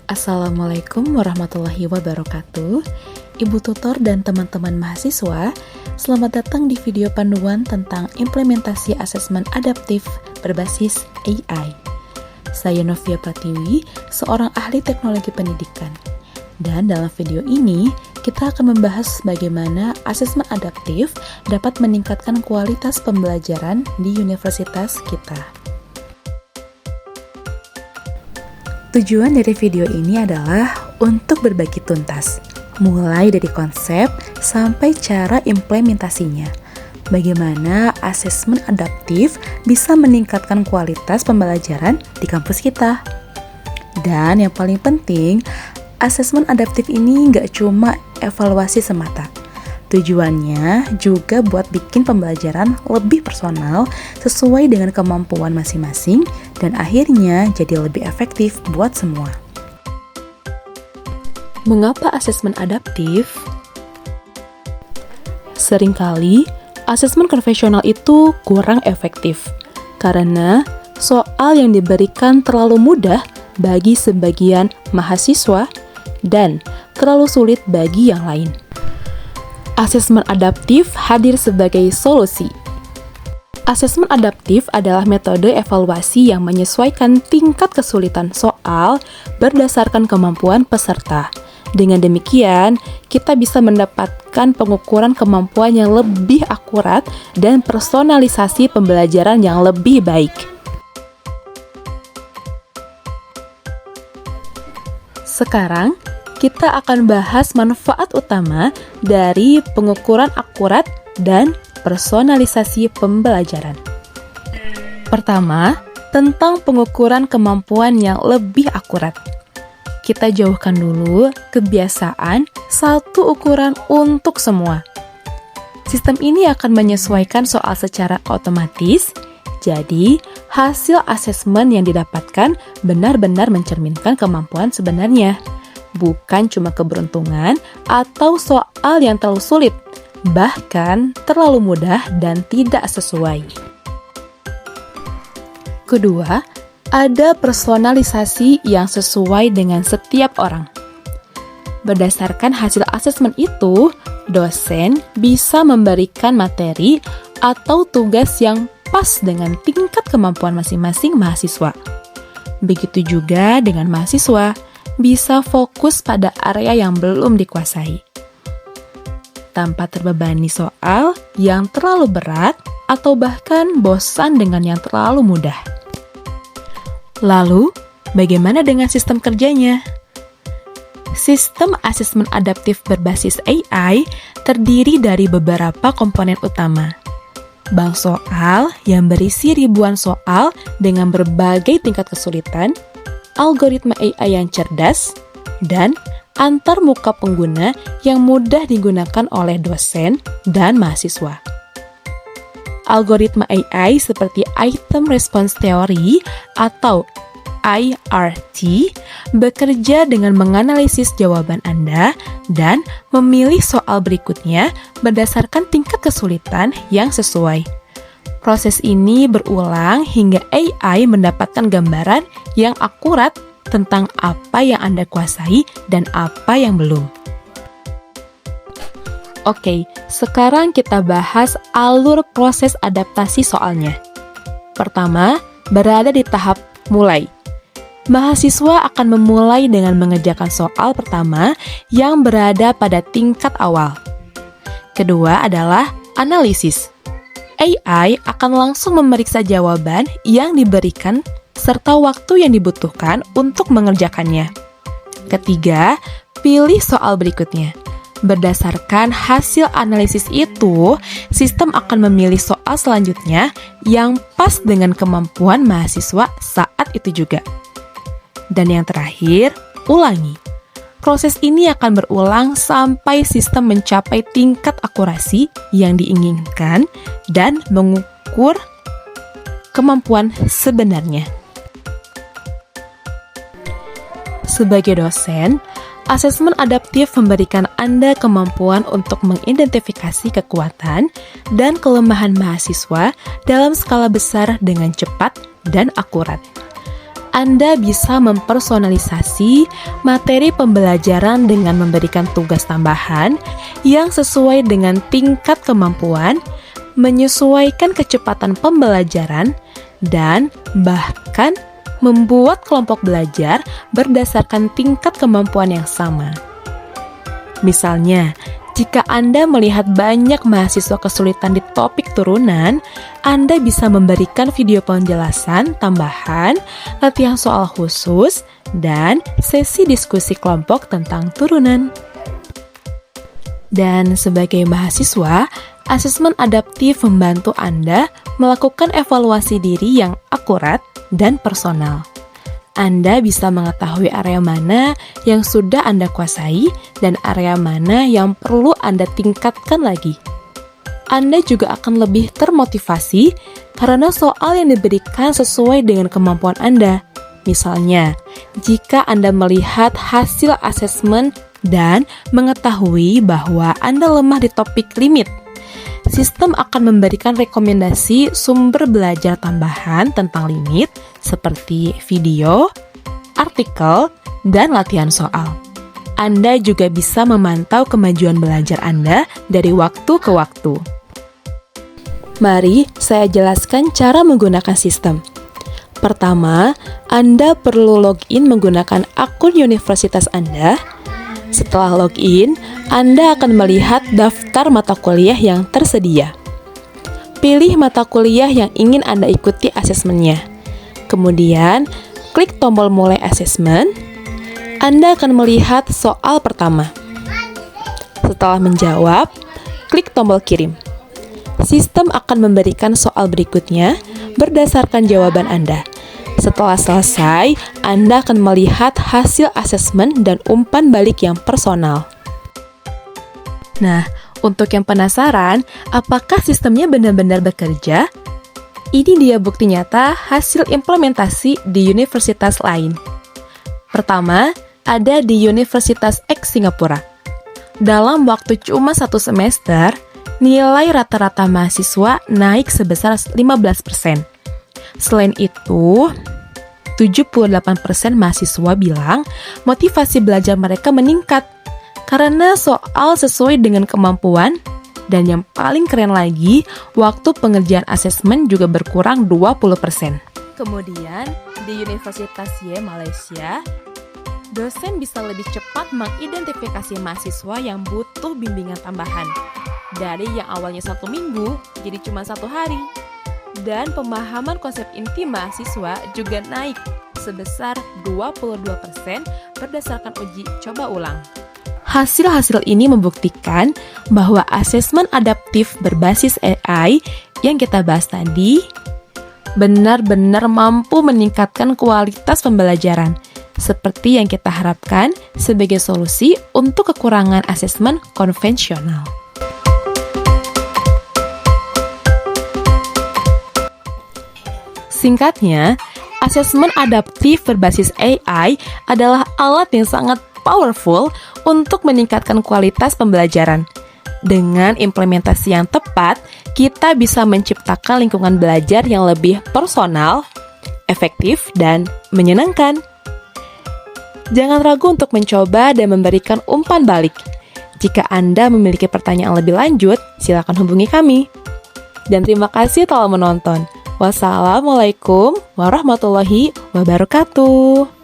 Assalamualaikum warahmatullahi wabarakatuh. Ibu tutor dan teman-teman mahasiswa, selamat datang di video panduan tentang implementasi asesmen adaptif berbasis AI. Saya Novia Pratiwi, seorang ahli teknologi pendidikan. Dan dalam video ini, kita akan membahas bagaimana asesmen adaptif dapat meningkatkan kualitas pembelajaran di universitas kita. Tujuan dari video ini adalah untuk berbagi tuntas, mulai dari konsep sampai cara implementasinya. Bagaimana asesmen adaptif bisa meningkatkan kualitas pembelajaran di kampus kita. Dan yang paling penting, asesmen adaptif ini nggak cuma evaluasi semata. Tujuannya juga buat bikin pembelajaran lebih personal sesuai dengan kemampuan masing-masing dan akhirnya jadi lebih efektif buat semua. Mengapa asesmen adaptif? Seringkali, asesmen konvensional itu kurang efektif karena soal yang diberikan terlalu mudah bagi sebagian mahasiswa dan terlalu sulit bagi yang lain. Asesmen adaptif hadir sebagai solusi. Asesmen adaptif adalah metode evaluasi yang menyesuaikan tingkat kesulitan soal berdasarkan kemampuan peserta. Dengan demikian, kita bisa mendapatkan pengukuran kemampuan yang lebih akurat dan personalisasi pembelajaran yang lebih baik. Sekarang, kita akan bahas manfaat utama dari pengukuran akurat dan personalisasi pembelajaran. Pertama, tentang pengukuran kemampuan yang lebih akurat. Kita jauhkan dulu kebiasaan satu ukuran untuk semua. Sistem ini akan menyesuaikan soal secara otomatis, jadi hasil asesmen yang didapatkan benar-benar mencerminkan kemampuan sebenarnya. Bukan cuma keberuntungan atau soal yang terlalu sulit, bahkan terlalu mudah dan tidak sesuai. Kedua, ada personalisasi yang sesuai dengan setiap orang. Berdasarkan hasil asesmen itu, dosen bisa memberikan materi atau tugas yang pas dengan tingkat kemampuan masing-masing mahasiswa. Begitu juga dengan mahasiswa, bisa fokus pada area yang belum dikuasai, tanpa terbebani soal yang terlalu berat atau bahkan bosan dengan yang terlalu mudah. Lalu, bagaimana dengan sistem kerjanya? Sistem asesmen adaptif berbasis AI terdiri dari beberapa komponen utama. Bank soal yang berisi ribuan soal dengan berbagai tingkat kesulitan, algoritma AI yang cerdas, dan antar muka pengguna yang mudah digunakan oleh dosen dan mahasiswa. Algoritma AI seperti Item Response Theory atau IRT bekerja dengan menganalisis jawaban Anda dan memilih soal berikutnya berdasarkan tingkat kesulitan yang sesuai. Proses ini berulang hingga AI mendapatkan gambaran yang akurat tentang apa yang Anda kuasai dan apa yang belum. Oke, sekarang kita bahas alur proses adaptasi soalnya. Pertama, berada di tahap mulai. Mahasiswa akan memulai dengan mengerjakan soal pertama yang berada pada tingkat awal. Kedua adalah analisis. AI akan langsung memeriksa jawaban yang diberikan serta waktu yang dibutuhkan untuk mengerjakannya. Ketiga, pilih soal berikutnya. Berdasarkan hasil analisis itu, sistem akan memilih soal selanjutnya yang pas dengan kemampuan mahasiswa saat itu juga. Dan yang terakhir, ulangi. Proses ini akan berulang sampai sistem mencapai tingkat akurasi yang diinginkan dan mengukur kemampuan sebenarnya. Sebagai dosen, asesmen adaptif memberikan Anda kemampuan untuk mengidentifikasi kekuatan dan kelemahan mahasiswa dalam skala besar dengan cepat dan akurat. Anda bisa mempersonalisasi materi pembelajaran dengan memberikan tugas tambahan yang sesuai dengan tingkat kemampuan, menyesuaikan kecepatan pembelajaran, dan bahkan membuat kelompok belajar berdasarkan tingkat kemampuan yang sama. Misalnya, jika Anda melihat banyak mahasiswa kesulitan di topik turunan, Anda bisa memberikan video penjelasan tambahan, latihan soal khusus, dan sesi diskusi kelompok tentang turunan. Dan sebagai mahasiswa, asesmen adaptif membantu Anda melakukan evaluasi diri yang akurat dan personal. Anda bisa mengetahui area mana yang sudah Anda kuasai dan area mana yang perlu Anda tingkatkan lagi. Anda juga akan lebih termotivasi karena soal yang diberikan sesuai dengan kemampuan Anda. Misalnya, jika Anda melihat hasil asesmen dan mengetahui bahwa Anda lemah di topik limit, sistem akan memberikan rekomendasi sumber belajar tambahan tentang limit seperti video, artikel, dan latihan soal. Anda juga bisa memantau kemajuan belajar Anda dari waktu ke waktu. Mari saya jelaskan cara menggunakan sistem. Pertama, Anda perlu login menggunakan akun universitas Anda. Setelah login, Anda akan melihat daftar mata kuliah yang tersedia. Pilih mata kuliah yang ingin Anda ikuti asesmennya. Kemudian, klik tombol mulai asesmen. Anda akan melihat soal pertama. Setelah menjawab, klik tombol kirim. Sistem akan memberikan soal berikutnya berdasarkan jawaban Anda. Setelah selesai, Anda akan melihat hasil asesmen dan umpan balik yang personal. Nah, untuk yang penasaran, apakah sistemnya benar-benar bekerja? Ini dia bukti nyata hasil implementasi di universitas lain. Pertama, ada di Universitas X Singapura. Dalam waktu cuma 1 semester, nilai rata-rata mahasiswa naik sebesar 15%. Selain itu, 78% mahasiswa bilang motivasi belajar mereka meningkat karena soal sesuai dengan kemampuan, dan yang paling keren lagi, waktu pengerjaan asesmen juga berkurang 20%. Kemudian, di Universitas Y Malaysia, dosen bisa lebih cepat mengidentifikasi mahasiswa yang butuh bimbingan tambahan. Dari yang awalnya 1 minggu, jadi cuma 1 hari. Dan pemahaman konsep inti mahasiswa juga naik sebesar 22% berdasarkan uji coba ulang. Hasil-hasil ini membuktikan bahwa asesmen adaptif berbasis AI yang kita bahas tadi benar-benar mampu meningkatkan kualitas pembelajaran, seperti yang kita harapkan sebagai solusi untuk kekurangan asesmen konvensional. Singkatnya, asesmen adaptif berbasis AI adalah alat yang sangat powerful untuk meningkatkan kualitas pembelajaran. Dengan implementasi yang tepat, kita bisa menciptakan lingkungan belajar yang lebih personal, efektif, dan menyenangkan. Jangan ragu untuk mencoba dan memberikan umpan balik. Jika Anda memiliki pertanyaan lebih lanjut, silakan hubungi kami. Dan terima kasih telah menonton. Wassalamualaikum warahmatullahi wabarakatuh.